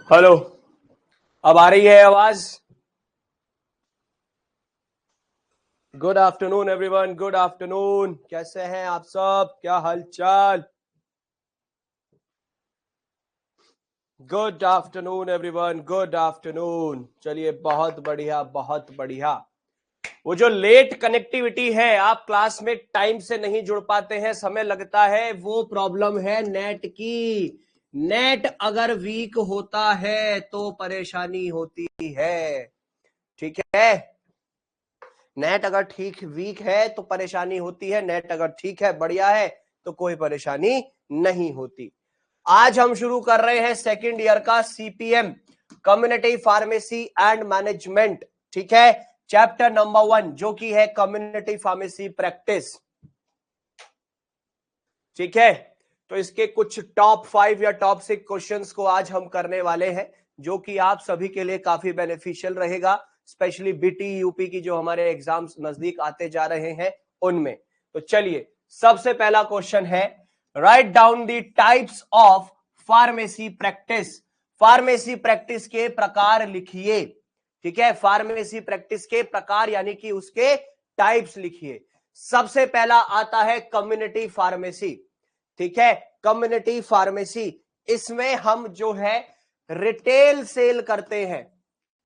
Hello, अब आ रही है आवाज? Good afternoon everyone, good afternoon. कैसे हैं आप सब? क्या हालचाल? Good afternoon everyone, good afternoon. चलिए, बहुत बढ़िया, बहुत बढ़िया। वो जो लेट कनेक्टिविटी है, आप क्लास में टाइम से नहीं जुड़ पाते हैं, समय लगता है, वो प्रॉब्लम है नेट की। नेट अगर वीक होता है तो परेशानी होती है, ठीक है। नेट अगर ठीक वीक है तो परेशानी होती है, नेट अगर ठीक है, बढ़िया है, तो कोई परेशानी नहीं होती। आज हम शुरू कर रहे हैं सेकंड ईयर का CPM, community pharmacy and management, ठीक है। चैप्टर नंबर 1 जो कि है कम्युनिटी फार्मेसी प्रैक्टिस, ठीक है। तो इसके कुछ टॉप 5 या टॉप 6 क्वेश्चंस को आज हम करने वाले हैं, जो कि आप सभी के लिए काफी बेनिफिशियल रहेगा, स्पेशली बीटी यूपी की जो हमारे एग्जाम्स नजदीक आते जा रहे हैं उनमें। तो चलिए, सबसे पहला क्वेश्चन है, write down the types of pharmacy practice. Pharmacy practice के प्रकार लिखिए, ठीक है। फार्मेसी प्रैक्टिस के प्रकार यानी कि उसके टाइप्स लिखिए। सबसे पहला आता है कम्युनिटी फार्मेसी, ठीक है। कम्युनिटी फार्मेसी, इसमें हम जो है रिटेल सेल करते हैं,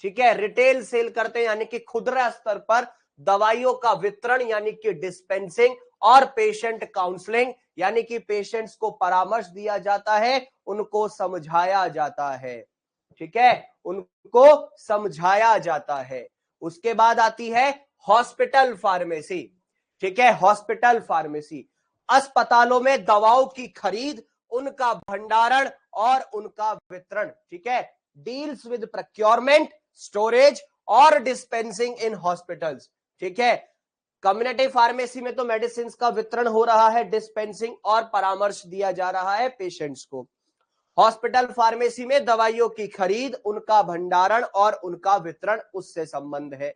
ठीक है। रिटेल सेल करते हैं यानी कि खुदरा स्तर पर दवाइयों का वितरण यानी कि डिस्पेंसिंग, और पेशेंट काउंसलिंग यानी कि पेशेंट्स को परामर्श दिया जाता है, उनको समझाया जाता है, ठीक है, उनको समझाया जाता है। उसके बाद आती है हॉस्पिटल फार्मेसी, ठीक है। हॉस्पिटल फार्मेसी, अस्पतालों में दवाओं की खरीद, उनका भंडारण और उनका वितरण, ठीक है। डील्स विद प्रोक्योरमेंट, स्टोरेज और डिस्पेंसिंग इन हॉस्पिटल्स, ठीक है। कम्युनिटी फार्मेसी में तो मेडिसिन का वितरण हो रहा है, डिस्पेंसिंग और परामर्श दिया जा रहा है पेशेंट्स को। हॉस्पिटल फार्मेसी में दवाइयों की खरीद, उनका भंडारण और उनका वितरण, उससे संबंध है।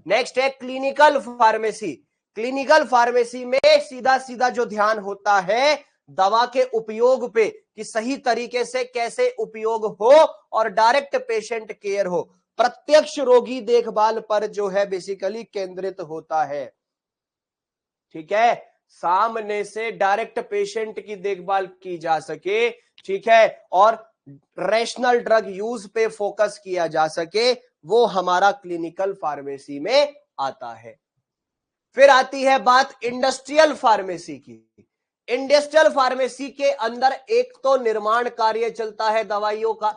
नेक्स्ट है क्लिनिकल फार्मेसी। क्लिनिकल फार्मेसी में सीधा सीधा जो ध्यान होता है दवा के उपयोग पे, कि सही तरीके से कैसे उपयोग हो और डायरेक्ट पेशेंट केयर हो, प्रत्यक्ष रोगी देखभाल पर जो है बेसिकली केंद्रित होता है, ठीक है। सामने से डायरेक्ट पेशेंट की देखभाल की जा सके, ठीक है, और रैशनल ड्रग यूज पे फोकस किया जा सके, वो हमारा क्लिनिकल फार्मेसी में आता है। फिर आती है बात इंडस्ट्रियल फार्मेसी की। इंडस्ट्रियल फार्मेसी के अंदर एक तो निर्माण कार्य चलता है दवाइयों का,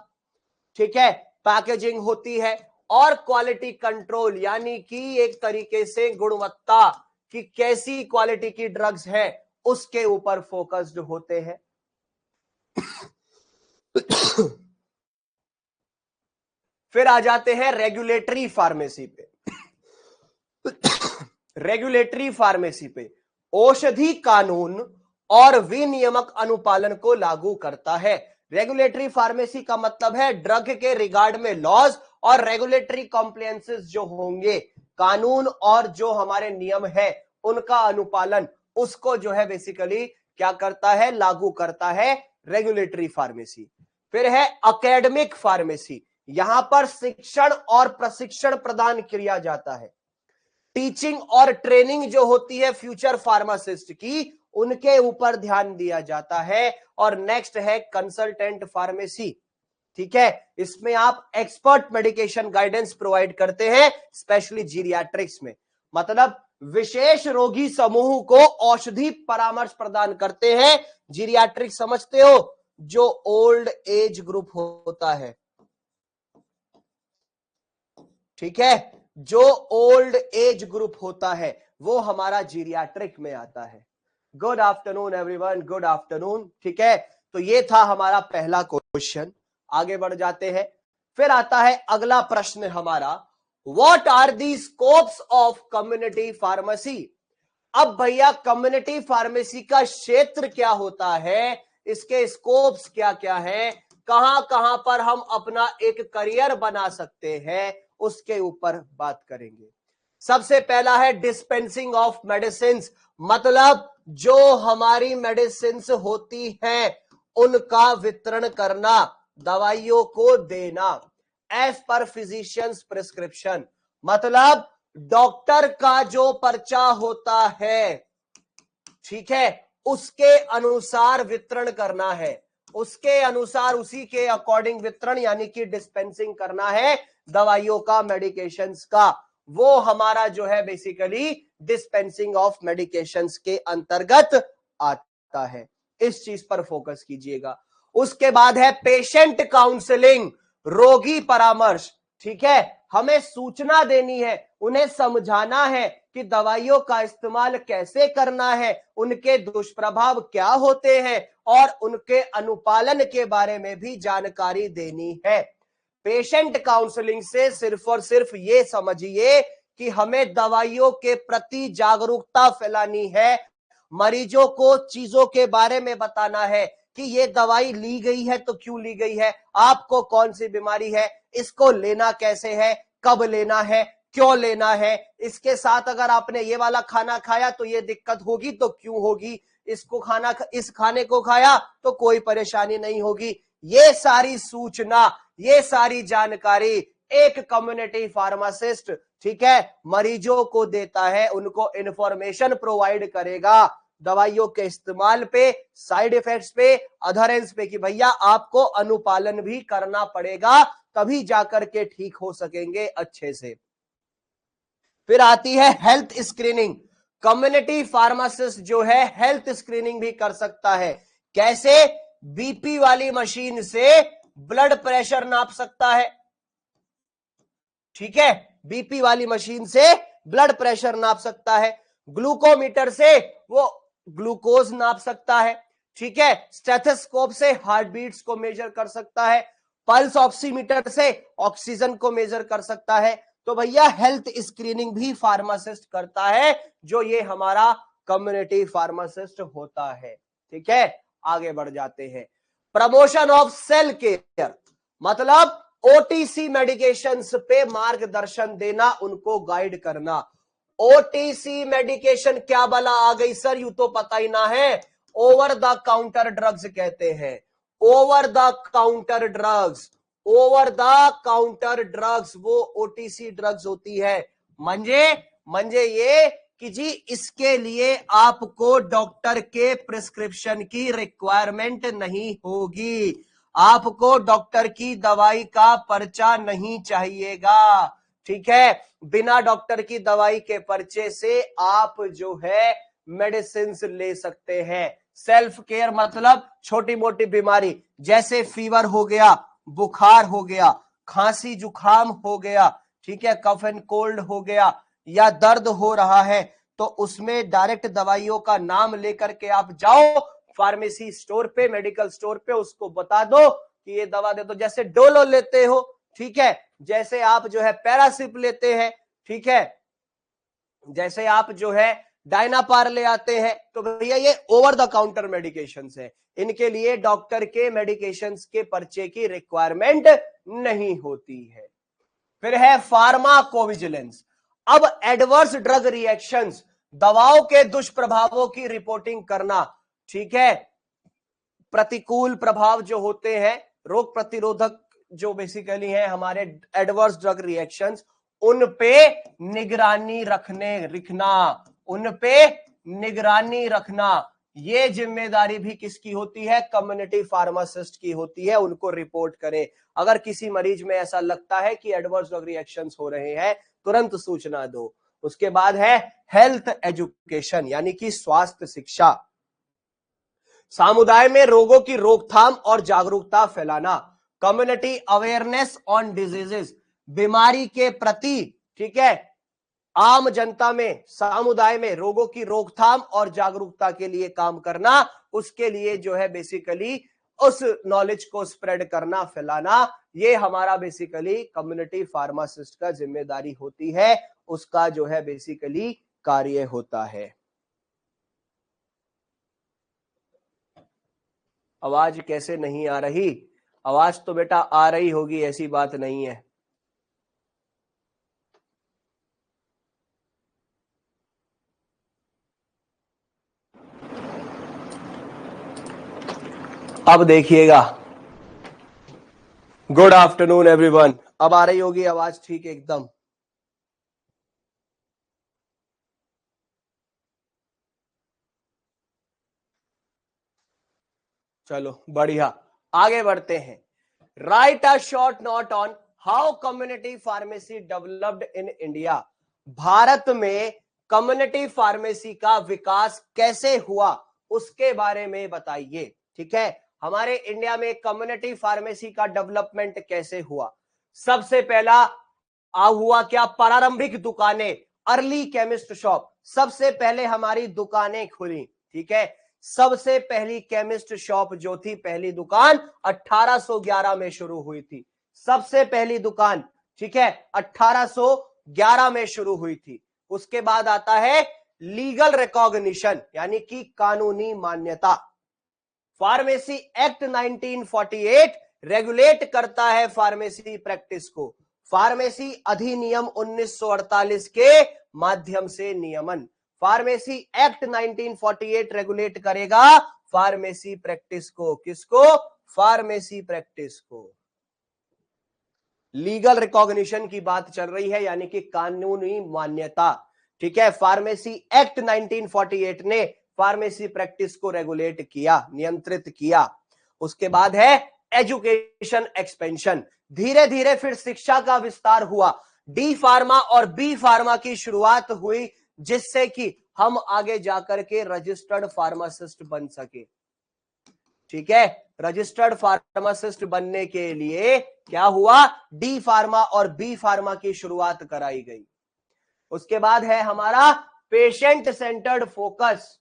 ठीक है, पैकेजिंग होती है, और क्वालिटी कंट्रोल यानी कि एक तरीके से गुणवत्ता कि कैसी क्वालिटी की ड्रग्स है उसके ऊपर फोकस्ड होते हैं। फिर आ जाते हैं रेगुलेटरी फार्मेसी पे। रेगुलेटरी फार्मेसी पे औषधि कानून और विनियमक अनुपालन को लागू करता है। रेगुलेटरी फार्मेसी का मतलब है ड्रग के रिगार्ड में लॉज और रेगुलेटरी कॉम्प्लायंसेस जो होंगे, कानून और जो हमारे नियम है उनका अनुपालन, उसको जो है बेसिकली क्या करता है, लागू करता है रेगुलेटरी फार्मेसी। फिर है एकेडमिक फार्मेसी, यहां पर शिक्षण और प्रशिक्षण प्रदान किया जाता है। टीचिंग और ट्रेनिंग जो होती है फ्यूचर फार्मासिस्ट की, उनके ऊपर ध्यान दिया जाता है। और नेक्स्ट है कंसल्टेंट फार्मेसी, ठीक है। इसमें आप एक्सपर्ट मेडिकेशन गाइडेंस प्रोवाइड करते हैं, स्पेशली जीरियाट्रिक्स में, मतलब विशेष रोगी समूह को औषधि परामर्श प्रदान करते हैं। जीरियाट्रिक्स समझते हो, जो ओल्ड एज ग्रुप होता है, ठीक है, जो ओल्ड एज ग्रुप होता है वो हमारा जीरियाट्रिक में आता है। Good afternoon everyone, good afternoon, ठीक है। तो ये था हमारा पहला क्वेश्चन। आगे बढ़ जाते हैं। फिर आता है अगला प्रश्न हमारा, what are the scopes of community pharmacy. अब भैया कम्युनिटी फार्मेसी का क्षेत्र क्या होता है, इसके स्कोप्स क्या क्या है, कहां कहां पर हम अपना एक करियर बना सकते हैं, उसके ऊपर बात करेंगे। सबसे पहला है डिस्पेंसिंग ऑफ मेडिसिन, मतलब जो हमारी मेडिसिन होती हैं उनका वितरण करना, दवाइयों को देना एज पर फिजिशियंस प्रिस्क्रिप्शन, मतलब डॉक्टर का जो पर्चा होता है, ठीक है, उसके अनुसार वितरण करना है, उसके अनुसार उसी के अकॉर्डिंग वितरण यानी कि डिस्पेंसिंग करना है दवाइयों का, मेडिकेशंस का। वो हमारा जो है बेसिकली डिस्पेंसिंग ऑफ मेडिकेशंस के अंतर्गत आता है। इस चीज पर फोकस कीजिएगा। उसके बाद है पेशेंट काउंसलिंग, रोगी परामर्श, ठीक है, हमें सूचना देनी है, उन्हें समझाना है कि दवाइयों का इस्तेमाल कैसे करना है, उनके दुष्प्रभाव क्या होते हैं और उनके अनुपालन के बारे में भी जानकारी देनी है। पेशेंट काउंसलिंग से सिर्फ और सिर्फ ये समझिए कि हमें दवाइयों के प्रति जागरूकता फैलानी है, मरीजों को चीजों के बारे में बताना है कि ये दवाई ली गई है तो क्यों ली गई है, आपको कौन सी बीमारी है, इसको लेना कैसे है, कब लेना है, क्यों लेना है, इसके साथ अगर आपने ये वाला खाना खाया तो ये दिक्कत होगी तो क्यों होगी, इस खाने को खाया तो कोई परेशानी नहीं होगी। ये सारी सूचना, ये सारी जानकारी एक कम्युनिटी फार्मासिस्ट, ठीक है, मरीजों को देता है, उनको इंफॉर्मेशन प्रोवाइड करेगा दवाइयों के इस्तेमाल पे, साइड इफेक्ट्स पे, अधरेंस पे, कि भैया आपको अनुपालन भी करना पड़ेगा तभी जाकर के ठीक हो सकेंगे अच्छे से। फिर आती है हेल्थ स्क्रीनिंग। कम्युनिटी फार्मासिस्ट जो है हेल्थ स्क्रीनिंग भी कर सकता है। कैसे? बीपी वाली मशीन से ब्लड प्रेशर नाप सकता है, ठीक है, बीपी वाली मशीन से ब्लड प्रेशर नाप सकता है, ग्लूकोमीटर से वो ग्लूकोज नाप सकता है, ठीक है, स्टेथोस्कोप से हार्ट बीट्स को मेजर कर सकता है, पल्स ऑक्सीमीटर से ऑक्सीजन को मेजर कर सकता है। तो भैया हेल्थ स्क्रीनिंग भी फार्मासिस्ट करता है, जो ये हमारा कम्युनिटी फार्मासिस्ट होता है, ठीक है। आगे बढ़ जाते हैं। प्रमोशन ऑफ सेल केयर, मतलब ओटीसी मेडिकेशंस पे मार्गदर्शन देना, उनको गाइड करना। ओटीसी मेडिकेशन क्या बला आ गई सर, यू तो पता ही ना है, ओवर द काउंटर ड्रग्स कहते हैं। Over the counter drugs, over the counter drugs वो ओटीसी ड्रग्स होती है। मंजे ये कि जी इसके लिए आपको डॉक्टर के प्रिस्क्रिप्शन की रिक्वायरमेंट नहीं होगी, आपको डॉक्टर की दवाई का पर्चा नहीं चाहिएगा, ठीक है। बिना डॉक्टर की दवाई के पर्चे से आप जो है मेडिसिन ले सकते हैं। सेल्फ केयर मतलब छोटी मोटी बीमारी जैसे फीवर हो गया, बुखार हो गया, खांसी जुकाम हो गया, ठीक है, कफ एंड कोल्ड हो गया, या दर्द हो रहा है, तो उसमें डायरेक्ट दवाइयों का नाम लेकर के आप जाओ फार्मेसी स्टोर पे, मेडिकल स्टोर पे, उसको बता दो कि ये दवा दे दो। जैसे डोलो लेते हो, ठीक है, जैसे आप जो है पैरासिप लेते हैं, ठीक है, जैसे आप जो है डायनापार ले आते हैं, तो भैया ये ओवर द काउंटर मेडिकेशंस है, इनके लिए डॉक्टर के मेडिकेशंस के पर्चे की रिक्वायरमेंट नहीं होती है। फिर है फार्माकोविजिलेंस। अब एडवर्स ड्रग रिएक्शंस, दवाओं के दुष्प्रभावों की रिपोर्टिंग करना, ठीक है, प्रतिकूल प्रभाव जो होते हैं, रोग प्रतिरोधक जो बेसिकली है हमारे एडवर्स ड्रग रिएक्शंस, उन पे निगरानी रखना, उन पे निगरानी रखना, ये जिम्मेदारी भी किसकी होती है? कम्युनिटी फार्मासिस्ट की होती है, उनको रिपोर्ट करें। अगर किसी मरीज में ऐसा लगता है कि एडवर्स ड्रग रिएक्शंस हो रहे हैं, तुरंत सूचना दो। उसके बाद है हेल्थ एजुकेशन, यानी कि स्वास्थ्य शिक्षा, समुदाय में रोगों की रोकथाम और जागरूकता फैलाना, कम्युनिटी अवेयरनेस ऑन डिजीजेस, बीमारी के प्रति, ठीक है, आम जनता में, समुदाय में रोगों की रोकथाम और जागरूकता के लिए काम करना, उसके लिए जो है बेसिकली उस नॉलेज को स्प्रेड करना, फैलाना, ये हमारा बेसिकली कम्युनिटी फार्मासिस्ट का जिम्मेदारी होती है, उसका जो है बेसिकली कार्य होता है। आवाज कैसे नहीं आ रही? आवाज तो बेटा आ रही होगी, ऐसी बात नहीं है। अब देखिएगा, गुड आफ्टरनून एवरीवन। अब आ रही होगी आवाज ठीक एकदम। चलो बढ़िया, आगे बढ़ते हैं। Right a short note on how community pharmacy developed in India. Bharat में कम्युनिटी फार्मेसी का विकास कैसे हुआ उसके बारे में बताइए। ठीक है, हमारे इंडिया में कम्युनिटी फार्मेसी का डेवलपमेंट कैसे हुआ। सबसे पहला हुआ क्या, प्रारंभिक दुकानें, अर्ली केमिस्ट शॉप। सबसे पहले हमारी दुकानें खुली। ठीक है, सबसे पहली केमिस्ट शॉप जो थी, पहली दुकान 1811 में शुरू हुई थी। सबसे पहली दुकान, ठीक है, 1811 में शुरू हुई थी। उसके बाद आता है लीगल रिकॉग्निशन, यानी कि कानूनी मान्यता। फार्मेसी एक्ट 1948 रेगुलेट करता है फार्मेसी प्रैक्टिस को। फार्मेसी अधिनियम 1948 के माध्यम से नियमन। फार्मेसी एक्ट 1948 रेगुलेट करेगा फार्मेसी प्रैक्टिस को। किसको? फार्मेसी प्रैक्टिस को। लीगल रिकॉग्निशन की बात चल रही है, यानी कि कानूनी मान्यता। ठीक है, फार्मेसी एक्ट 1948 ने फार्मेसी प्रैक्टिस को रेगुलेट किया, नियंत्रित किया। उसके बाद है एजुकेशन एक्सपेंशन। धीरे धीरे फिर शिक्षा का विस्तार हुआ। डी फार्मा और बी फार्मा की शुरुआत हुई, जिससे कि हम आगे जाकर के रजिस्टर्ड फार्मासिस्ट बन सके। ठीक है, रजिस्टर्ड फार्मासिस्ट बनने के लिए क्या हुआ, डी फार्मा और बी फार्मा की शुरुआत कराई गई। उसके बाद है हमारा पेशेंट सेंटर्ड फोकस।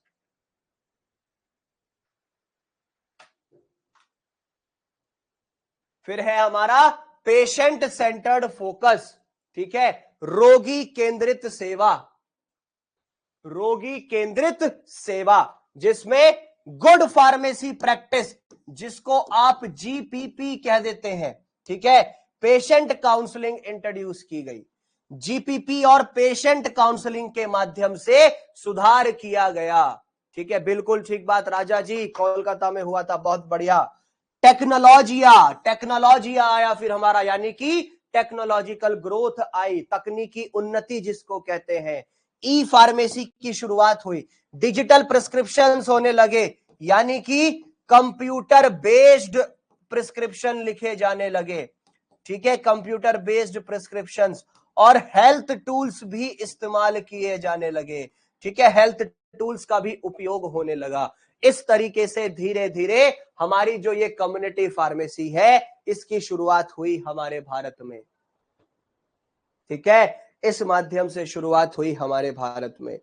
फिर है हमारा पेशेंट सेंटर्ड फोकस। ठीक है, रोगी केंद्रित सेवा। रोगी केंद्रित सेवा, जिसमें गुड फार्मेसी प्रैक्टिस, जिसको आप जीपीपी कह देते हैं। ठीक है, पेशेंट काउंसलिंग इंट्रोड्यूस की गई। जीपीपी और पेशेंट काउंसलिंग के माध्यम से सुधार किया गया। ठीक है, बिल्कुल ठीक बात राजा जी, कोलकाता में हुआ था, बहुत बढ़िया। टेक्नोलॉजिया आया फिर हमारा, यानी कि टेक्नोलॉजिकल ग्रोथ आई, तकनीकी उन्नति जिसको कहते हैं। ई फार्मेसी की शुरुआत हुई, डिजिटल प्रिस्क्रिप्शंस होने लगे, यानी कि कंप्यूटर बेस्ड प्रिस्क्रिप्शन लिखे जाने लगे। ठीक है, कंप्यूटर बेस्ड प्रिस्क्रिप्शंस, और हेल्थ टूल्स भी इस्तेमाल किए जाने लगे। ठीक है, हेल्थ टूल्स का भी उपयोग होने लगा। इस तरीके से धीरे धीरे हमारी जो ये कम्युनिटी फार्मेसी है, इसकी शुरुआत हुई हमारे भारत में। ठीक है, इस माध्यम से शुरुआत हुई हमारे भारत में।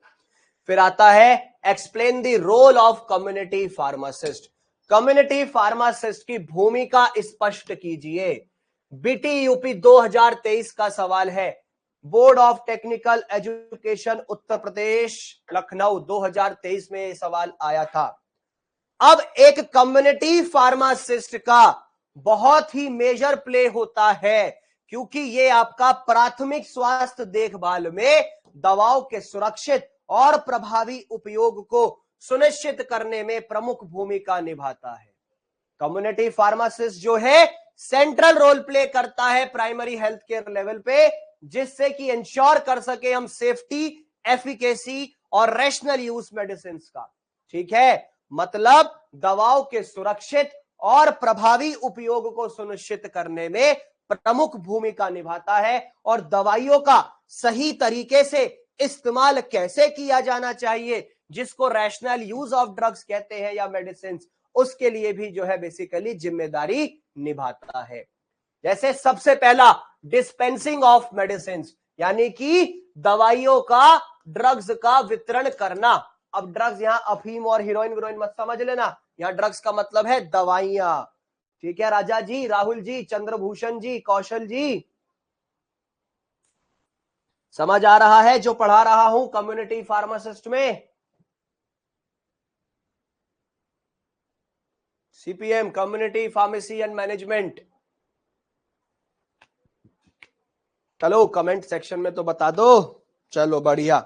फिर आता है explain the role of community pharmacist. Community pharmacist की भूमिका स्पष्ट कीजिए। बीटी यूपी 2023 का सवाल है। Board of technical education Uttar Pradesh Lucknow 2023 में यह सवाल आया था। अब एक कम्युनिटी फार्मासिस्ट का बहुत ही मेजर प्ले होता है, क्योंकि ये आपका प्राथमिक स्वास्थ्य देखभाल में दवाओं के सुरक्षित और प्रभावी उपयोग को सुनिश्चित करने में प्रमुख भूमिका निभाता है। कम्युनिटी फार्मासिस्ट जो है सेंट्रल रोल प्ले करता है प्राइमरी हेल्थ केयर लेवल पे, जिससे कि इंश्योर कर सके हम सेफ्टी, एफिकेसी और रैशनल यूज मेडिसिन का। ठीक है, मतलब दवाओं के सुरक्षित और प्रभावी उपयोग को सुनिश्चित करने में प्रमुख भूमिका निभाता है, और दवाइयों का सही तरीके से इस्तेमाल कैसे किया जाना चाहिए, जिसको रैशनल यूज ऑफ ड्रग्स कहते हैं या मेडिसिन, उसके लिए भी जो है बेसिकली जिम्मेदारी निभाता है। जैसे सबसे पहला डिस्पेंसिंग ऑफ मेडिसिन, यानी कि दवाइयों का, ड्रग्स का वितरण करना। अब ड्रग्स यहां अफीम और हीरोइन वीरोइन मत समझ लेना, यहां ड्रग्स का मतलब है दवाइयां। ठीक है राजा जी, राहुल जी, चंद्रभूषण जी, कौशल जी, समझ आ रहा है जो पढ़ा रहा हूं कम्युनिटी फार्मासिस्ट में? CPM, community pharmacy and management. चलो कमेंट सेक्शन में तो बता दो। चलो बढ़िया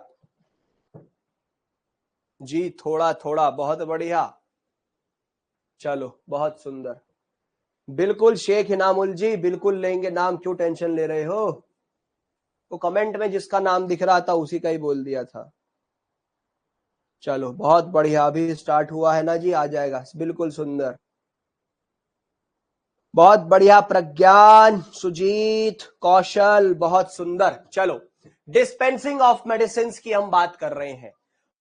जी, थोड़ा थोड़ा, बहुत बढ़िया। चलो बहुत सुंदर, बिल्कुल शेख इनामुल जी, बिल्कुल लेंगे नाम, क्यों टेंशन ले रहे हो? तो कमेंट में जिसका नाम दिख रहा था उसी का ही बोल दिया था। चलो बहुत बढ़िया, अभी स्टार्ट हुआ है ना जी, आ जाएगा, बिल्कुल सुंदर, बहुत बढ़िया। प्रज्ञान, सुजीत, कौशल, बहुत सुंदर। चलो, डिस्पेंसिंग ऑफ मेडिसिन की हम बात कर रहे हैं,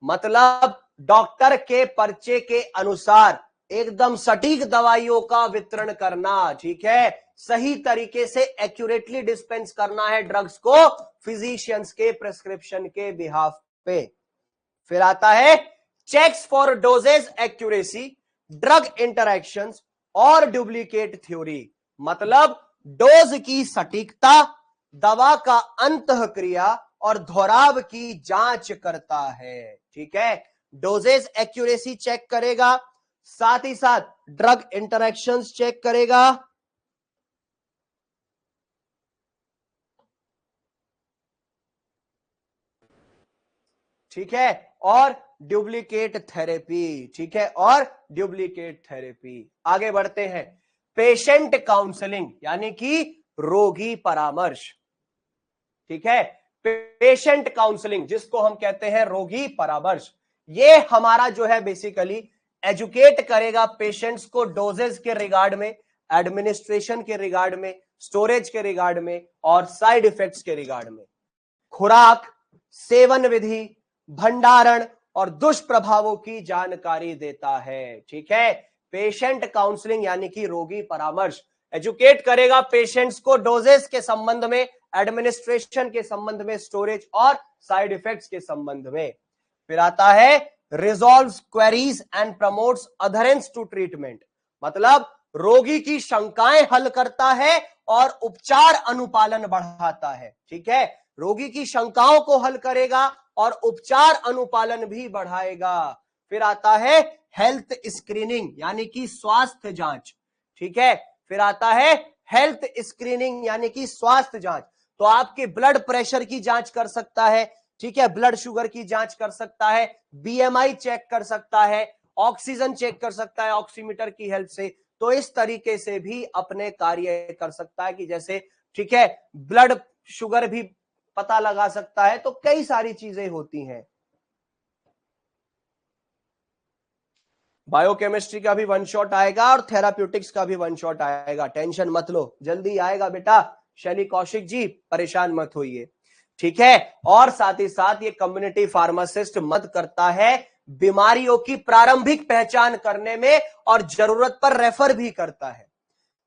मतलब डॉक्टर के पर्चे के अनुसार एकदम सटीक दवाइयों का वितरण करना, ठीक है, सही तरीके से एक्यूरेटली डिस्पेंस करना है ड्रग्स को फिजिशियंस के प्रेस्क्रिप्शन के बिहाफ पे। फिर आता है checks for dosages accuracy, drug interactions और डुप्लीकेट थ्योरी, मतलब डोज की सटीकता, दवा का अंतःक्रिया और दोहराव की जांच करता है, ठीक है। डोजेज एक्यूरेसी चेक करेगा, साथ ही साथ ड्रग इंटरैक्शंस चेक करेगा, ठीक है, और डुप्लीकेट थेरेपी, ठीक है, और डुप्लीकेट थेरेपी। आगे बढ़ते हैं, पेशेंट काउंसलिंग यानी कि रोगी परामर्श, ठीक है, पेशेंट काउंसलिंग जिसको हम कहते हैं रोगी परामर्श, ये हमारा जो है बेसिकली एजुकेट करेगा पेशेंट्स को डोजेस के रिगार्ड में, एडमिनिस्ट्रेशन के रिगार्ड में, स्टोरेज के रिगार्ड में और साइड इफेक्ट्स के रिगार्ड में, खुराक, सेवन विधि, भंडारण और दुष्प्रभावों की जानकारी देता है, ठीक है। पेशेंट काउंसलिंग यानी कि रोगी परामर्श एजुकेट करेगा पेशेंट्स को डोजेस के संबंध में, एडमिनिस्ट्रेशन के संबंध में, स्टोरेज और साइड इफेक्ट्स के संबंध में। फिर आता है resolve queries and promotes adherence to treatment, मतलब रोगी की शंकाएं हल करता है और उपचार अनुपालन बढ़ाता है, ठीक है, रोगी की शंकाओं को हल करेगा और उपचार अनुपालन भी बढ़ाएगा। फिर आता है हेल्थ स्क्रीनिंग यानी कि स्वास्थ्य जांच, ठीक है, फिर आता है हेल्थ स्क्रीनिंग यानी कि स्वास्थ्य जांच, तो आपके ब्लड प्रेशर की जांच कर सकता है, ठीक है, ब्लड शुगर की जांच कर सकता है, बीएमआई चेक कर सकता है, ऑक्सीजन चेक कर सकता है ऑक्सीमीटर की हेल्प से, तो इस तरीके से भी अपने कार्य कर सकता है कि जैसे, ठीक है, ब्लड शुगर भी पता लगा सकता है, तो कई सारी चीजें होती हैं। बायोकेमिस्ट्री का भी वन शॉट आएगा और थेराप्यूटिक्स का भी वन शॉट आएगा, टेंशन मत लो, जल्दी आएगा बेटा। शैली कौशिक जी परेशान मत होइए, ठीक है, और साथ ही साथ ये कम्युनिटी फार्मासिस्ट मदद करता है बीमारियों की प्रारंभिक पहचान करने में और जरूरत पर रेफर भी करता है,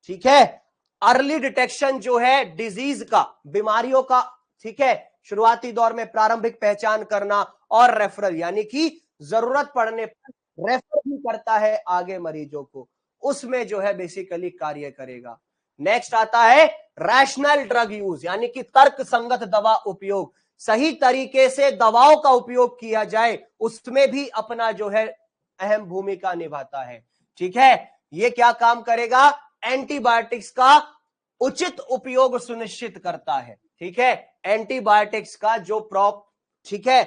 ठीक है, अर्ली डिटेक्शन जो है डिजीज का, बीमारियों का, ठीक है, शुरुआती दौर में प्रारंभिक पहचान करना और रेफरल यानी कि जरूरत पड़ने पर रेफर भी करता है आगे मरीजों को, उसमें जो है बेसिकली कार्य करेगा। नेक्स्ट आता है रैशनल ड्रग यूज यानी कि तर्क संगत दवा उपयोग, सही तरीके से दवाओं का उपयोग किया जाए, उसमें भी अपना जो है अहम भूमिका निभाता है, ठीक है। ये क्या काम करेगा, एंटीबायोटिक्स का उचित उपयोग सुनिश्चित करता है, ठीक है, एंटीबायोटिक्स का जो ठीक है,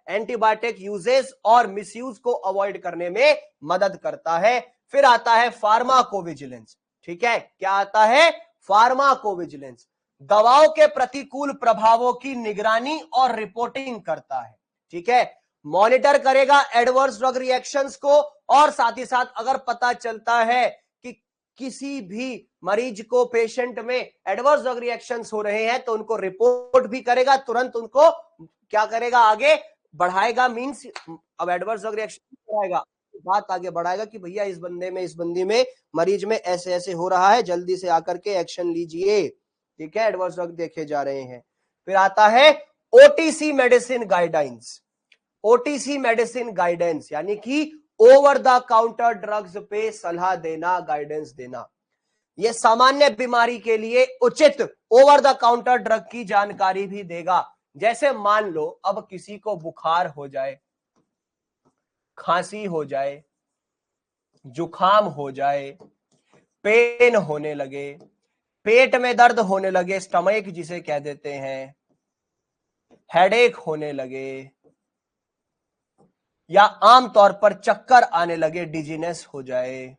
एंटीबायोटिक यूजेस और मिसयूज को अवॉइड करने में मदद करता है। फिर आता है फार्माकोविजिलेंस, ठीक है, क्या आता है, फार्माकोविजिलेंस, दवाओं के प्रतिकूल प्रभावों की निगरानी और रिपोर्टिंग करता है, ठीक है, मॉनिटर करेगा एडवर्स ड्रग रिएक्शंस को, और साथ ही साथ अगर पता चलता है कि किसी भी मरीज को, पेशेंट में एडवर्स ड्रग रिएक्शंस हो रहे हैं तो उनको रिपोर्ट भी करेगा, तुरंत उनको क्या करेगा, आगे बढ़ाएगा, मींस अब एडवर्स ड्रग रिएक्शन बढ़ाएगा, बात आगे बढ़ाएगा कि भैया इस बंदे में, इस बंदी में, मरीज में ऐसे ऐसे हो रहा है, जल्दी से आकर के एक्शन लीजिए, ठीक है, एडवर्स ड्रग देखे जा रहे हैं। फिर आता है OTC medicine guidelines, OTC medicine guidance यानी कि ओवर द काउंटर ड्रग्स पे सलाह देना, गाइडेंस देना, यह सामान्य बीमारी के लिए उचित ओवर द काउंटर ड्रग की जानकारी भी देगा। जैसे मान लो अब किसी को बुखार हो जाए, खांसी हो जाए, जुखाम हो जाए, पेन होने लगे, पेट में दर्द होने लगे, स्टमक जिसे कह देते हैं, हेडेक होने लगे, या आमतौर पर चक्कर आने लगे, डिजीनेस हो जाए,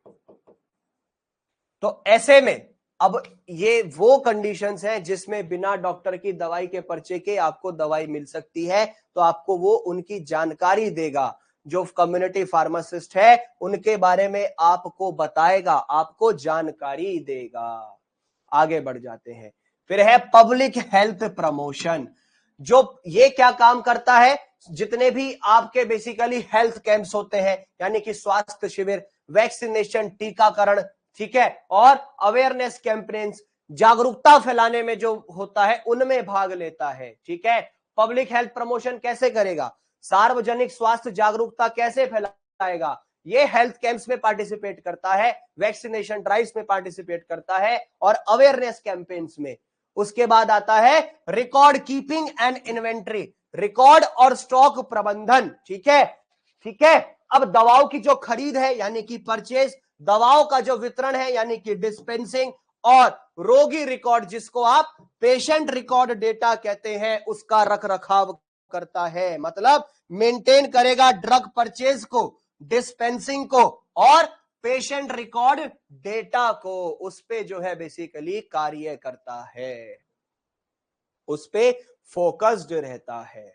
तो ऐसे में अब ये वो कंडीशंस हैं जिसमें बिना डॉक्टर की दवाई के पर्चे के आपको दवाई मिल सकती है, तो आपको वो उनकी जानकारी देगा, जो कम्युनिटी फार्मासिस्ट है उनके बारे में आपको बताएगा, आपको जानकारी देगा। आगे बढ़ जाते हैं। फिर है पब्लिक हेल्थ प्रमोशन। जो ये क्या काम करता है, जितने भी आपके बेसिकली हेल्थ कैंप्स होते हैं, यानी कि स्वास्थ्य शिविर, वैक्सीनेशन, टीकाकरण, ठीक है, और अवेयरनेस कैंपेन्स, जागरूकता फैलाने में जो होता है उनमें भाग लेता है। ठीक है, पब्लिक हेल्थ प्रमोशन कैसे करेगा, सार्वजनिक स्वास्थ्य जागरूकता कैसे फैलाएगा, ये हेल्थ कैंप्स में पार्टिसिपेट करता है, वैक्सीनेशन ड्राइव्स में पार्टिसिपेट करता है और अवेयरनेस कैंपेन्स में। उसके बाद आता है record keeping and inventory, record और स्टॉक प्रबंधन। ठीक है, ठीक है। अब दवाओं की जो खरीद है यानी कि परचेज, दवाओं का जो वितरण है यानी कि डिस्पेंसिंग, और रोगी रिकॉर्ड जिसको आप पेशेंट रिकॉर्ड डेटा कहते हैं, उसका रख रखाव करता है। मतलब मेंटेन करेगा ड्रग परचेज को, डिस्पेंसिंग को और पेशेंट रिकॉर्ड डेटा को, उस पे जो है बेसिकली कार्य करता है, उस पे फोकस्ड रहता है।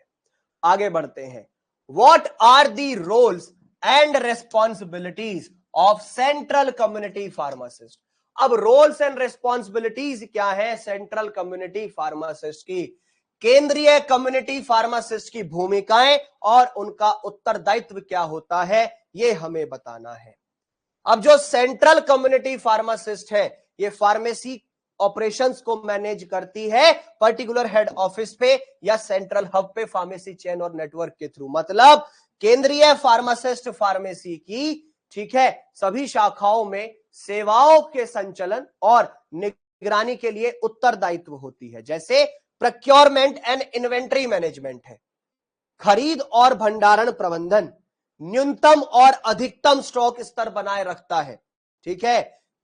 आगे बढ़ते हैं। What are the roles and responsibilities of central community pharmacist. अब रोल्स एंड रेस्पॉन्सिबिलिटीज क्या है सेंट्रल कम्युनिटी फार्मासिस्ट की, केंद्रीय कम्युनिटी फार्मासिस्ट की भूमिकाएं और उनका उत्तरदायित्व क्या होता है, ये हमें बताना है। अब जो सेंट्रल कम्युनिटी फार्मासिस्ट है, ये फार्मेसी ऑपरेशंस को मैनेज करती है पर्टिकुलर हेड ऑफिस पे या सेंट्रल हब पे, फार्मेसी चेन और नेटवर्क के थ्रू। मतलब केंद्रीय फार्मासिस्ट फार्मेसी की, ठीक है, सभी शाखाओं में सेवाओं के संचालन और निगरानी के लिए उत्तरदायित्व होती है। जैसे प्रोक्योरमेंट एंड इन्वेंट्री मैनेजमेंट है, खरीद और भंडारण प्रबंधन, न्यूनतम और अधिकतम स्टॉक स्तर बनाए रखता है। ठीक है,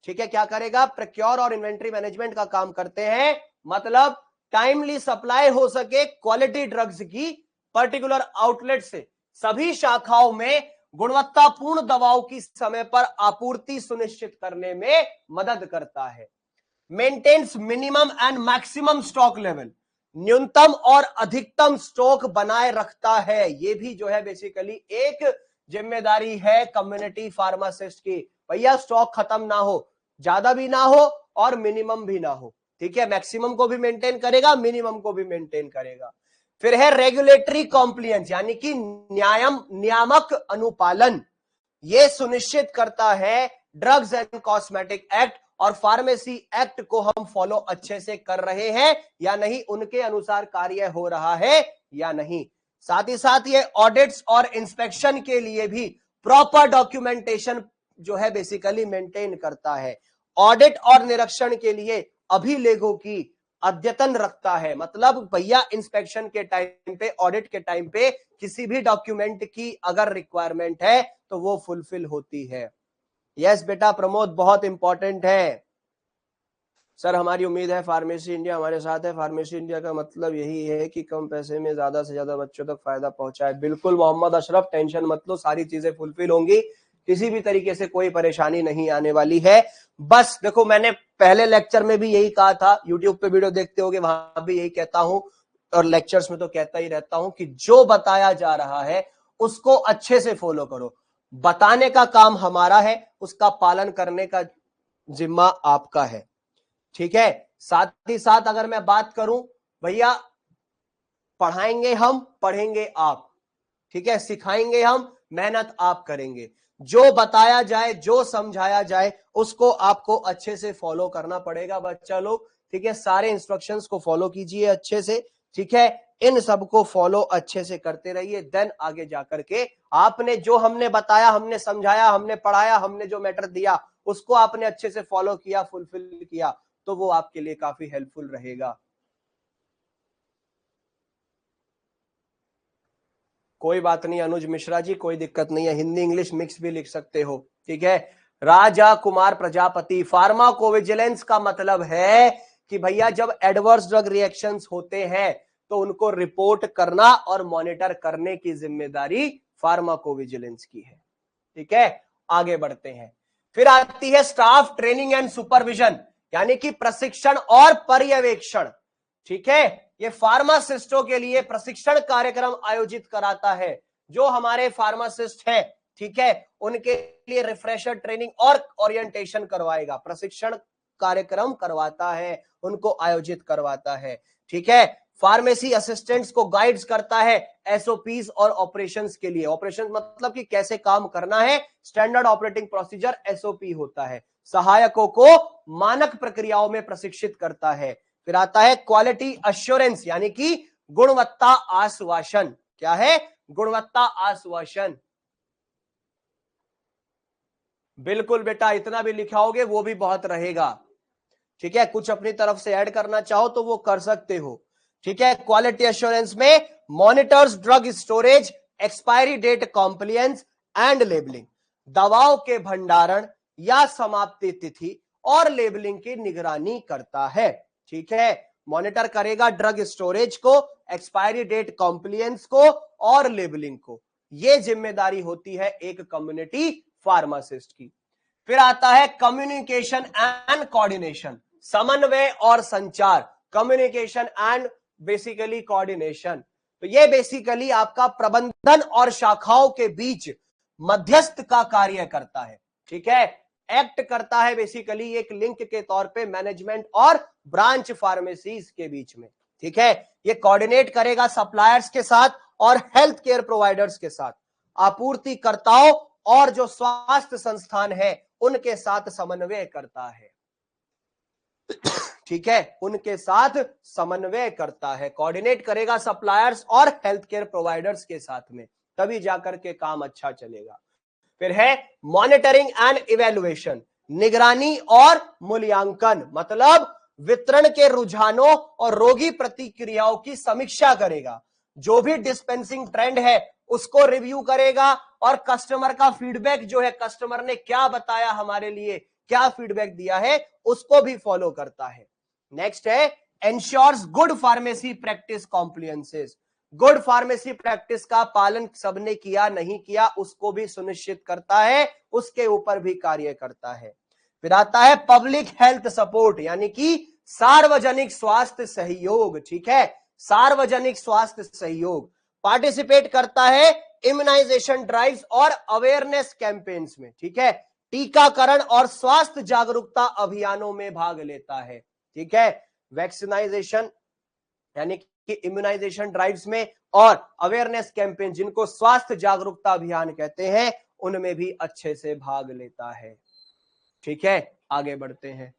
ठीक है, क्या करेगा, प्रोक्योर और इन्वेंट्री मैनेजमेंट का काम करते हैं। मतलब टाइमली सप्लाई हो सके क्वालिटी ड्रग्स की पर्टिकुलर आउटलेट से सभी शाखाओं में गुणवत्तापूर्ण दवाओं की समय पर आपूर्ति सुनिश्चित करने में मदद करता है। Maintains minimum and maximum stock level, न्यूनतम और अधिकतम स्टॉक बनाए रखता है। ये भी जो है बेसिकली एक जिम्मेदारी है कम्युनिटी फार्मासिस्ट की। भैया स्टॉक खत्म ना हो, ज्यादा भी ना हो और मिनिमम भी ना हो। ठीक है, मैक्सिमम को भी मेंटेन करेगा, मिनिमम को भी मेंटेन करेगा। फिर है रेगुलेटरी कॉम्प्लियंस, यानी कि नियामक अनुपालन। ये सुनिश्चित करता है ड्रग्स एंड कॉस्मेटिक एक्ट और फार्मेसी एक्ट को हम फॉलो अच्छे से कर रहे हैं या नहीं, उनके अनुसार कार्य हो रहा है या नहीं। साथ ही साथ ये ऑडिट्स और इंस्पेक्शन के लिए भी प्रॉपर डॉक्यूमेंटेशन जो है बेसिकली मेंटेन करता है। ऑडिट और निरीक्षण के लिए अभिलेखों की अद्यतन रखता है। मतलब भैया इंस्पेक्शन के टाइम पे, ऑडिट के टाइम पे किसी भी डॉक्यूमेंट की अगर रिक्वायरमेंट है तो वो फुलफिल होती है। यस बेटा प्रमोद, बहुत इंपॉर्टेंट है सर। हमारी उम्मीद है फार्मेसी इंडिया हमारे साथ है। फार्मेसी इंडिया का मतलब यही है कि कम पैसे में ज्यादा से ज्यादा बच्चों तक फायदा पहुंचाए। बिल्कुल मोहम्मद अशरफ, टेंशन मत लो, सारी चीजें फुलफिल होंगी, किसी भी तरीके से कोई परेशानी नहीं आने वाली है। बस देखो, मैंने पहले लेक्चर में भी यही कहा था, यूट्यूब पे वीडियो देखते होगे, वहां भी यही कहता हूं और लेक्चर्स में तो कहता ही रहता हूं कि जो बताया जा रहा है उसको अच्छे से फॉलो करो। बताने का काम हमारा है, उसका पालन करने का जिम्मा आपका है। ठीक है, साथ ही साथ अगर मैं बात करूं, भैया पढ़ाएंगे हम, पढ़ेंगे आप। ठीक है, सिखाएंगे हम, मेहनत आप करेंगे। जो बताया जाए, जो समझाया जाए, उसको आपको अच्छे से फॉलो करना पड़ेगा बच्चा लोग। ठीक है, सारे इंस्ट्रक्शंस को फॉलो कीजिए अच्छे से। ठीक है, इन सबको फॉलो अच्छे से करते रहिए, देन आगे जाकर के आपने जो हमने बताया, हमने समझाया, हमने पढ़ाया, हमने जो मैटर दिया, उसको आपने अच्छे से फॉलो किया, फुलफिल किया, तो वो आपके लिए काफी हेल्पफुल रहेगा। कोई बात नहीं अनुज मिश्रा जी, कोई दिक्कत नहीं है, हिंदी इंग्लिश मिक्स भी लिख सकते हो। ठीक है, राजा कुमार प्रजापति, फार्माकोविजिलेंस का मतलब है कि भैया जब एडवर्स ड्रग रिएक्शंस होते हैं तो उनको रिपोर्ट करना और मॉनिटर करने की जिम्मेदारी फार्माकोविजिलेंस की है। ठीक है, आगे बढ़ते हैं। फिर आती है स्टाफ ट्रेनिंग एंड सुपरविजन, यानी कि प्रशिक्षण और पर्यवेक्षण। ठीक है, ये फार्मासिस्टों के लिए प्रशिक्षण कार्यक्रम आयोजित कराता है। जो हमारे फार्मासिस्ट है, ठीक है, उनके लिए रिफ्रेशर ट्रेनिंग और ओरिएंटेशन करवाएगा, प्रशिक्षण कार्यक्रम करवाता है, उनको आयोजित करवाता है। ठीक है, फार्मेसी असिस्टेंट्स को गाइड्स करता है एसओपीज और ऑपरेशंस के लिए। ऑपरेशन मतलब कि कैसे काम करना है, स्टैंडर्ड ऑपरेटिंग प्रोसीजर एसओपी होता है। सहायकों को मानक प्रक्रियाओं में प्रशिक्षित करता है। फिर आता है क्वालिटी अश्योरेंस, यानी कि गुणवत्ता आश्वासन। क्या है? गुणवत्ता आश्वासन। बिल्कुल बेटा, इतना भी लिखाओगे वो भी बहुत रहेगा। ठीक है, कुछ अपनी तरफ से ऐड करना चाहो तो वो कर सकते हो। ठीक है, क्वालिटी एश्योरेंस में monitors drug storage, expiry date compliance and labelling, दवाओं के भंडारण या समाप्ति तिथि और लेबलिंग की निगरानी करता है। ठीक है, मॉनिटर करेगा ड्रग स्टोरेज को, एक्सपायरी डेट कॉम्प्लियंस को और लेबलिंग को। यह जिम्मेदारी होती है एक कम्युनिटी फार्मासिस्ट की। फिर आता है कम्युनिकेशन एंड कोऑर्डिनेशन, समन्वय और संचार, कम्युनिकेशन एंड बेसिकली कोऑर्डिनेशन। तो ये बेसिकली आपका प्रबंधन और शाखाओं के बीच मध्यस्थ का कार्य करता है। ठीक है, एक्ट करता है बेसिकली एक लिंक के तौर पे मैनेजमेंट और ब्रांच फार्मेसीज के बीच में। ठीक है, ये कोऑर्डिनेट करेगा सप्लायर्स के साथ और हेल्थ केयर प्रोवाइडर्स के साथ, आपूर्तिकर्ताओं और जो स्वास्थ्य संस्थान है उनके साथ समन्वय करता है। ठीक है, उनके साथ समन्वय करता है, कोऑर्डिनेट करेगा सप्लायर्स और हेल्थ केयर प्रोवाइडर्स के साथ में, तभी जाकर के काम अच्छा चलेगा। फिर है मॉनिटरिंग एंड इवैल्यूएशन, निगरानी और मूल्यांकन, मतलब वितरण के रुझानों और रोगी प्रतिक्रियाओं की समीक्षा करेगा। जो भी डिस्पेंसिंग ट्रेंड है उसको रिव्यू करेगा और कस्टमर का फीडबैक जो है, कस्टमर ने क्या बताया हमारे लिए, क्या फीडबैक दिया है, उसको भी फॉलो करता है। नेक्स्ट है ensures good pharmacy practice compliances, good pharmacy practice का पालन सबने किया नहीं किया उसको भी सुनिश्चित करता है, उसके ऊपर भी कार्य करता है। फिर आता है पब्लिक हेल्थ सपोर्ट, यानी कि सार्वजनिक स्वास्थ्य सहयोग। ठीक है, सार्वजनिक स्वास्थ्य सहयोग, पार्टिसिपेट करता है इम्यूनाइजेशन ड्राइव्स और अवेयरनेस कैंपेन्स में। ठीक है, टीकाकरण और स्वास्थ्य जागरूकता अभियानों में भाग लेता है। ठीक है, वैक्सीनाइजेशन यानी कि इम्यूनाइजेशन ड्राइव्स में और अवेयरनेस कैंपेन जिनको स्वास्थ्य जागरूकता अभियान कहते हैं, उनमें भी अच्छे से भाग लेता है। ठीक है, आगे बढ़ते हैं।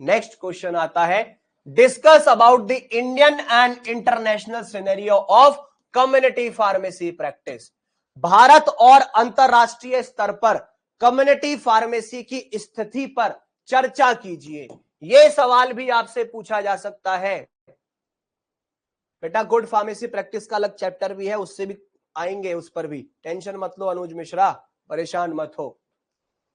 नेक्स्ट क्वेश्चन आता है discuss about the Indian and international scenario of community pharmacy practice. Bharat और अंतरराष्ट्रीय स्तर पर कम्युनिटी फार्मेसी की स्थिति पर चर्चा कीजिए। यह सवाल भी आपसे पूछा जा सकता है बेटा। गुड फार्मेसी प्रैक्टिस का अलग चैप्टर भी है, उससे भी आएंगे, उस पर भी टेंशन मत लो अनुज मिश्रा, परेशान मत हो।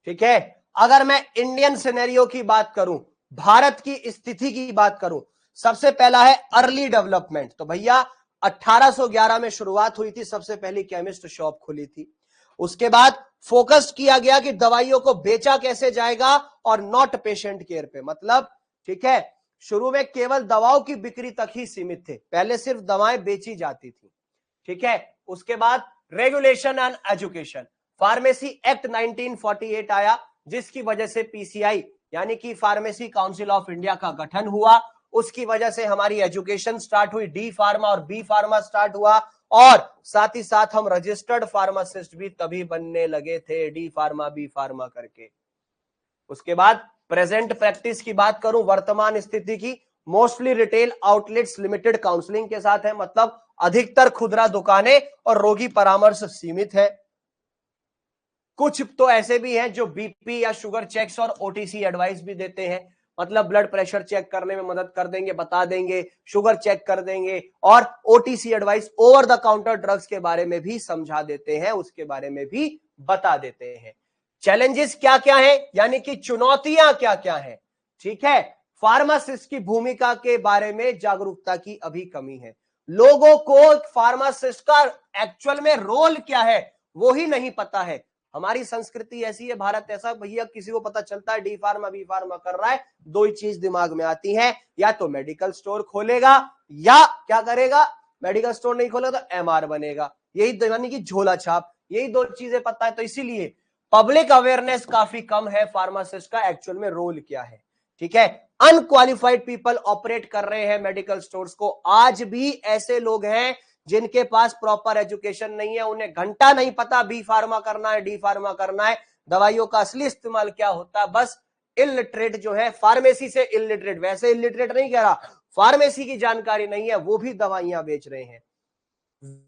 ठीक है, अगर मैं इंडियन सिनेरियो की बात करूं, भारत की स्थिति की बात करूं, सबसे पहला है अर्ली डेवलपमेंट। तो भैया 1811 में शुरुआत हुई थी, सबसे पहली केमिस्ट शॉप खुली थी। उसके बाद फोकस किया गया कि दवाइयों को बेचा कैसे जाएगा और नॉट पेशेंट केयर पे, मतलब ठीक है, शुरू में केवल दवाओं की बिक्री तक ही सीमित थे, पहले सिर्फ दवाएं बेची जाती थी। ठीक है, उसके बाद regulation and education, pharmacy act 1948 आया, जिसकी वजह से पीसीआई यानी कि फार्मेसी काउंसिल ऑफ इंडिया का गठन हुआ। उसकी वजह से हमारी एजुकेशन स्टार्ट हुई, डी फार्मा और बी फार्मा स्टार्ट हुआ, और साथ ही साथ हम रजिस्टर्ड फार्मासिस्ट भी तभी बनने लगे थे, डी फार्मा बी फार्मा करके। उसके बाद प्रेजेंट प्रैक्टिस की बात करूं, वर्तमान स्थिति की, mostly retail outlets limited counselling के साथ है, मतलब अधिकतर खुदरा दुकानें और रोगी परामर्श सीमित है। कुछ तो ऐसे भी हैं जो बीपी या शुगर चेक्स और ओटीसी एडवाइस भी देते हैं, मतलब ब्लड प्रेशर चेक करने में मदद कर देंगे, बता देंगे, शुगर चेक कर देंगे, और OTC advice over the counter drugs के बारे में भी समझा देते हैं, उसके बारे में भी बता देते हैं। चैलेंजेस क्या क्या है, यानी कि चुनौतियां क्या क्या है। ठीक है, फार्मासिस्ट की भूमिका के बारे में जागरूकता की अभी कमी है, लोगों को फार्मासिस्ट का एक्चुअल में रोल क्या है वो ही नहीं पता है। हमारी संस्कृति ऐसी है, भारत ऐसा, भैया किसी को पता चलता है डी फार्मा बी फार्मा कर रहा है, दो ही चीज दिमाग में आती है, या तो मेडिकल स्टोर खोलेगा या क्या करेगा, मेडिकल स्टोर नहीं खोलेगा तो एमआर बनेगा, यही यानी कि झोला छाप, यही दो चीजें पता है। तो इसीलिए पब्लिक अवेयरनेस काफी कम है फार्मासिस्ट का एक्चुअल में रोल क्या है। ठीक है, अनक्वालिफाइड पीपल ऑपरेट कर रहे हैं मेडिकल स्टोर्स को। आज भी ऐसे लोग हैं जिनके पास प्रॉपर एजुकेशन नहीं है, उन्हें घंटा नहीं पता बी फार्मा करना है डी फार्मा करना है, दवाइयों का असली इस्तेमाल क्या होता है। बस इलिटरेट जो है, फार्मेसी से इलिटरेट, वैसे इलिटरेट नहीं कह रहा, फार्मेसी की जानकारी नहीं है, वो भी दवाइयां बेच रहे हैं।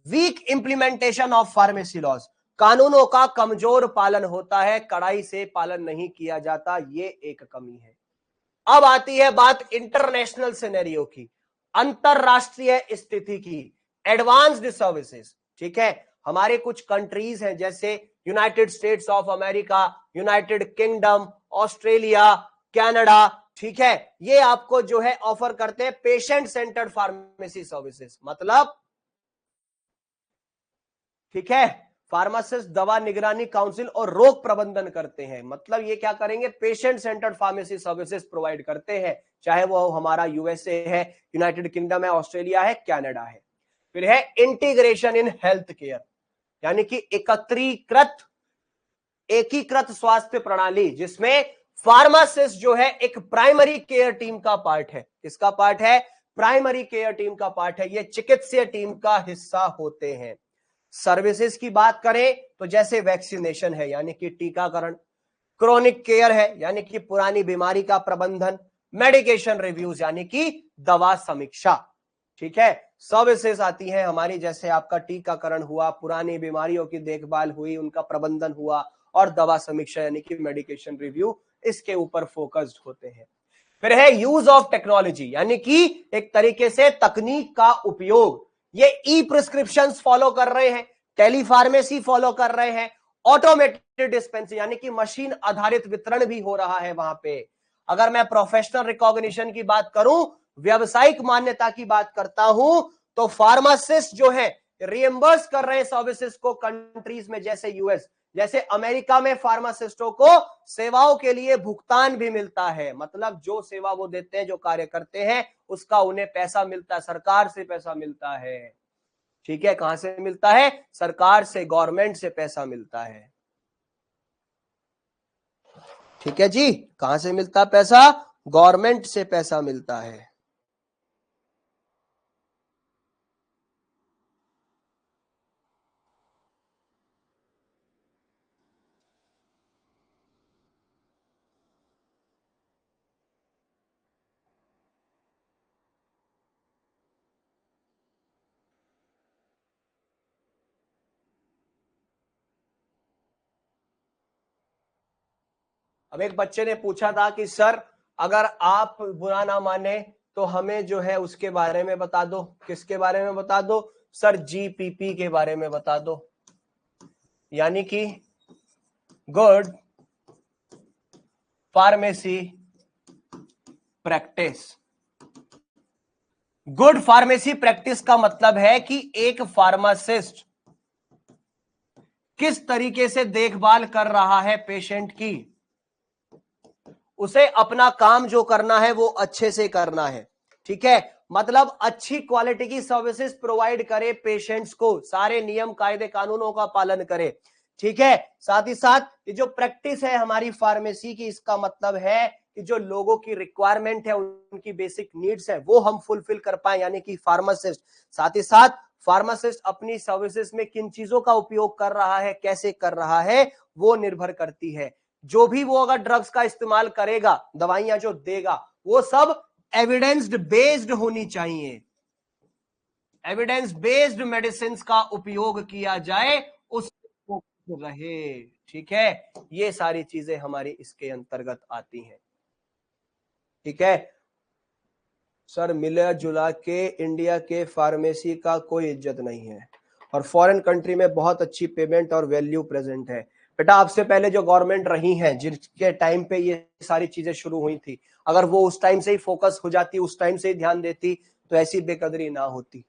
Weak implementation of pharmacy laws, कानूनों का कमजोर पालन होता है, कड़ाई से पालन नहीं किया जाता, ये एक कमी है। अब आती है बात इंटरनेशनल सिनेरियो की, अंतरराष्ट्रीय स्थिति की, एडवांस्ड सर्विसेज। ठीक है, हमारे कुछ कंट्रीज हैं जैसे United states of America, United kingdom, Australia, Canada, ठीक है, ये आपको जो है ऑफर करते हैं पेशेंट सेंटर्ड फार्मेसी सर्विसेज। मतलब ठीक है, फार्मासिस्ट दवा निगरानी काउंसिल और रोग प्रबंधन करते हैं। मतलब ये क्या करेंगे, patient centred pharmacy services provide करते हैं, चाहे वो हमारा यूएसए है, यूनाइटेड किंगडम है, ऑस्ट्रेलिया है, कनाडा है। फिर है इंटीग्रेशन इन हेल्थ केयर, यानी कि एकीकृत स्वास्थ्य प्रणाली, जिसमें फार्मासिस्ट जो है एक प्राइमरी केयर टीम का पार्ट है। किसका पार्ट है, प्राइमरी केयर टीम का पार्ट है, ये चिकित्सीय टीम का हिस्सा होते हैं। सर्विसेज की बात करें तो जैसे वैक्सीनेशन है यानी कि टीकाकरण, क्रोनिक केयर है यानी कि पुरानी बीमारी का प्रबंधन, मेडिकेशन रिव्यूज यानी कि दवा समीक्षा। ठीक है, सर्विसेज आती हैं हमारी, जैसे आपका टीकाकरण हुआ, पुरानी बीमारियों की देखभाल हुई, उनका प्रबंधन हुआ, और दवा समीक्षा यानी कि मेडिकेशन रिव्यू, इसके ऊपर फोकस्ड होते हैं। फिर है यूज ऑफ टेक्नोलॉजी, यानी कि एक तरीके से तकनीक का उपयोग, ये ई प्रिस्क्रिप्शन फॉलो कर रहे हैं, टेलीफार्मेसी फॉलो कर रहे हैं, ऑटोमेटेड डिस्पेंसिंग यानी कि मशीन आधारित वितरण भी हो रहा है वहां पे। अगर मैं प्रोफेशनल रिकॉग्निशन की बात करूं, व्यवसायिक मान्यता की बात करता हूं, तो फार्मासिस्ट जो है रिएम्बर्स कर रहे हैं सर्विसेज को कंट्रीज में, जैसे यूएस, जैसे अमेरिका में फार्मासिस्टों को सेवाओं के लिए भुगतान भी मिलता है। मतलब जो सेवा वो देते हैं, जो कार्य करते हैं, उसका उन्हें पैसा मिलता है, सरकार से पैसा मिलता है। ठीक है, कहां से मिलता है, सरकार से, गवर्नमेंट से पैसा मिलता है। ठीक है जी, कहां से मिलता है पैसा, गवर्नमेंट से पैसा मिलता है। अब एक बच्चे ने पूछा था कि सर अगर आप बुरा ना माने तो हमें जो है उसके बारे में बता दो। किसके बारे में बता दो, सर जीपीपी के बारे में बता दो, यानी कि good pharmacy practice. Good pharmacy practice का मतलब है कि एक फार्मासिस्ट किस तरीके से देखभाल कर रहा है पेशेंट की, उसे अपना काम जो करना है वो अच्छे से करना है। ठीक है, मतलब अच्छी क्वालिटी की सर्विसेज प्रोवाइड करे पेशेंट्स को, सारे नियम कायदे कानूनों का पालन करे। ठीक है, साथ ही साथ ये जो प्रैक्टिस है हमारी फार्मेसी की, इसका मतलब है कि जो लोगों की रिक्वायरमेंट है, उनकी बेसिक नीड्स है, वो हम फुलफिल कर पाए, यानी कि फार्मासिस्ट। साथ ही साथ फार्मासिस्ट अपनी सर्विसेज में किन चीजों का उपयोग कर रहा है, कैसे कर रहा है, वो निर्भर करती है। जो भी वो अगर ड्रग्स का इस्तेमाल करेगा, दवाइयां जो देगा, वो सब एविडेंस बेस्ड होनी चाहिए, एविडेंस बेस्ड मेडिसिन का उपयोग किया जाए, उस रहे। ठीक है, ये सारी चीजें हमारी इसके अंतर्गत आती हैं। ठीक है सर, मिला जुला के इंडिया के फार्मेसी का कोई इज्जत नहीं है, और फॉरेन कंट्री में बहुत अच्छी पेमेंट और वैल्यू प्रेजेंट है। बेटा आपसे पहले जो गवर्नमेंट रही हैं, जिनके टाइम पे ये सारी चीजें शुरू हुई थी, अगर वो उस टाइम से ही फोकस हो जाती, उस टाइम से ही ध्यान देती, तो ऐसी बेकदरी ना होती।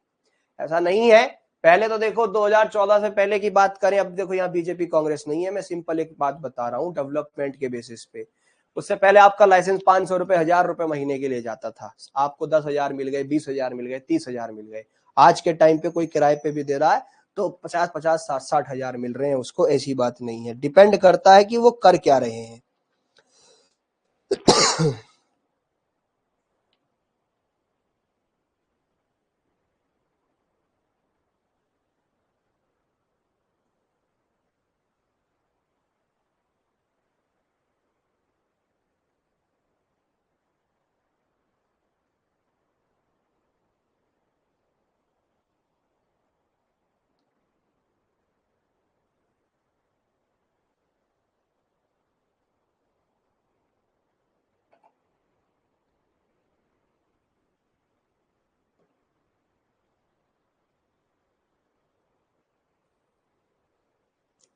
ऐसा नहीं है पहले तो देखो 2014 से पहले की बात करें, अब देखो यहाँ बीजेपी कांग्रेस नहीं है, मैं सिंपल एक बात बता रहा हूँ डेवलपमेंट के बेसिस पे। उससे पहले आपका लाइसेंस 500 रुपए 1000 रुपए महीने के लिए जाता था, आपको 10,000 मिल गए, 20,000 मिल गए, 30,000 मिल गए। आज के टाइम पे कोई किराए पे भी दे रहा है तो 50-50 60-60 हजार मिल रहे हैं उसको, ऐसी बात नहीं है, डिपेंड करता है कि वो कर क्या रहे हैं।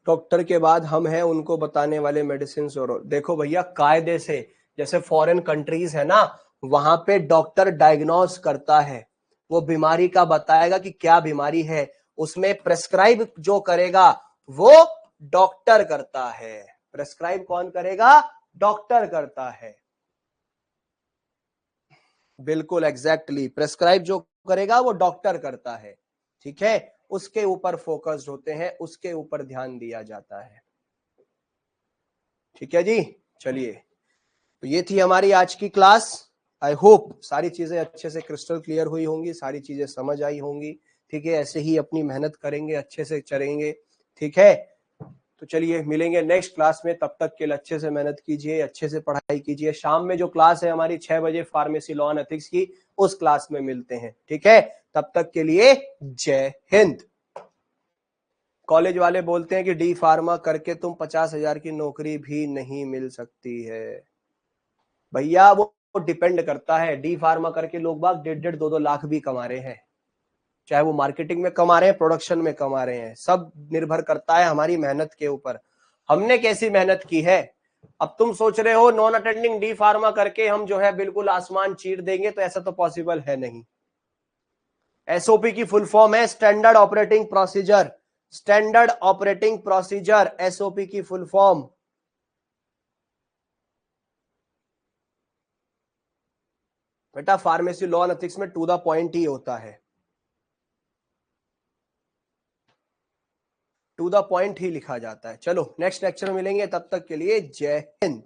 डॉक्टर के बाद हम हैं उनको बताने वाले मेडिसिन। और देखो भैया कायदे से, जैसे फॉरेन कंट्रीज है ना, वहां पे डॉक्टर डायग्नोस करता है, वो बीमारी का बताएगा कि क्या बीमारी है, उसमें प्रेस्क्राइब जो करेगा वो डॉक्टर करता है। प्रेस्क्राइब कौन करेगा? डॉक्टर करता है। बिल्कुल एग्जैक्टली, प्रेस्क्राइब जो करेगा वो डॉक्टर करता है, ठीक है, उसके ऊपर फोकस्ड होते हैं, उसके ऊपर ध्यान दिया जाता है। ठीक है जी, चलिए, तो ये थी हमारी आज की क्लास। आई होप सारी चीजें अच्छे से क्रिस्टल क्लियर हुई होंगी, सारी चीजें समझ आई होंगी। ठीक है, ऐसे ही अपनी मेहनत करेंगे, अच्छे से चलेंगे। ठीक है, तो चलिए मिलेंगे नेक्स्ट क्लास में, तब तक के लिए अच्छे से मेहनत कीजिए, अच्छे से पढ़ाई कीजिए। शाम में जो क्लास है हमारी 6 बजे फार्मेसी लॉ एंड एथिक्स की, उस क्लास में मिलते हैं। ठीक है, तब तक के लिए जय हिंद। कॉलेज वाले बोलते हैं कि डी फार्मा करके तुम 50,000 की नौकरी भी नहीं मिल सकती है। भैया वो डिपेंड करता है, डी फार्मा करके लोग बाग 1.5-2 लाख भी कमा रहे हैं, चाहे वो मार्केटिंग में कमा रहे हैं, प्रोडक्शन में कमा रहे हैं, सब निर्भर करता है हमारी मेहनत के ऊपर, हमने कैसी मेहनत की है। अब तुम सोच रहे हो नॉन अटेंडिंग डी फार्मा करके हम जो है बिल्कुल आसमान चीर देंगे, तो ऐसा तो पॉसिबल है नहीं। एसओपी की फुल फॉर्म है standard operating procedure, standard operating procedure, SOP की फुल फॉर्म। बेटा फार्मेसी लॉ एंड एथिक्स में टू द पॉइंट ही होता है, टू द पॉइंट ही लिखा जाता है। चलो नेक्स्ट लेक्चर में मिलेंगे, तब तक के लिए जय हिंद।